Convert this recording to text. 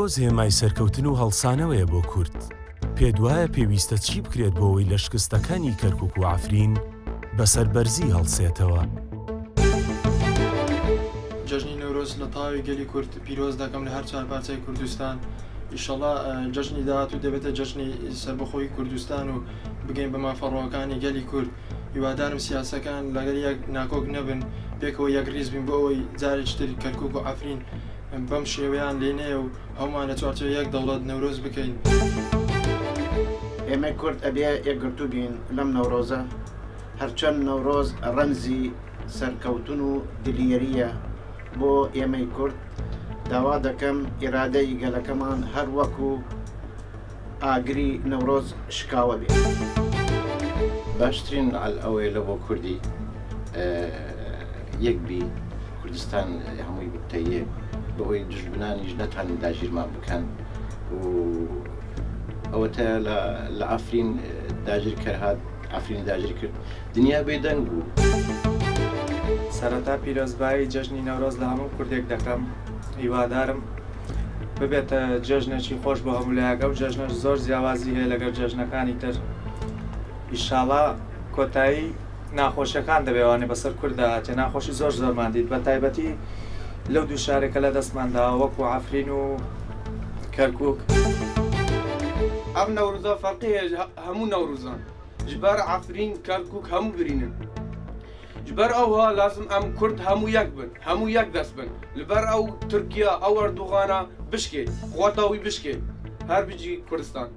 پیرۆز هێمای سەرکەوتن و هەڵسانەوەیە بۆ کورد. پێتوایە پێویستە چی بکرێت بۆ ئەوەی لە شکستەکانی کەرکووک و عەفرین بە سەربەرزی هەڵسێتەوە. جژنی نەورۆز لە تاوی گەلی کورد پیرۆز دەکەم لە هەر چوار پارچەی کوردستان. ئیشەڵا جژنی داهاتوو دەبێتە جژنی سەربەخۆی کوردستان و بگەین بە مافەڕۆکانی گەلی کورد. هیوادارم سیاسەکان لەگەڵ یەک ناکۆک نەبن، پێکەوە یەک ڕیز بین بۆ ئەوەی جارێکی تر کەرکووک و عەفرین بەم شێوەیان لێنەیە و هەمومان لە چوارچێ یەک دەوڵەت نەورۆز بکەین. ئێمە کورد ئەبێ یەکگرتوو بین لەم نەورۆزە، هەرچەند نەورۆز ڕەمزی سەرکەوتن و دلیێریە بۆ ئێمەی کورد. داوا دەکەم ئیرادەی گەلەکەمان هەر وەکو ئاگری نەورۆز شکاوە بێت. باشترین ئەوەی لە بۆ کوردی یەکبی کوردستان هەمووی بتەیە بەهۆی دژبنانیش نەتوانین داگیرمان بکەن و ئەوەتە لە عەفرین داگیر کرد، عەفرینی داگیر کرد، دنیا بێدەنگ بوو. سەرەتا پیرۆزبایی جەژنی نەورۆز لە هەموو کوردێک دەکەم. هیوادارم ببێتە جەژنێکی خۆش بۆ هەمولایەکە و جەژنەش زۆر جیاوازی هەیە لەگەڵ جەژنەکانی تر. ئیشاڵا کۆتایی ناخۆشیەکان دەبێوانێ بەسەر کووردا هاتێ، ناخۆشی زۆر زۆرمان دیت، بە تایبەتی لەو دوو شارێکە لە دەستمانداوە وەکو عەفرین و کەرکووک. ئەم نەورۆزە فەرقی هەیە هەموو نەورۆزان، ji ber عەفرین کەرکووک هەموو برینن. ji ber ئەوها لازم ئەم کورد هەموو یەک بن، هەموو یەک دەست بن، لەبەر ئەو تورکیا ئەو ئەردوغانە بشکێ، خواتاوی بشکێ، هەر بجی کوردستان.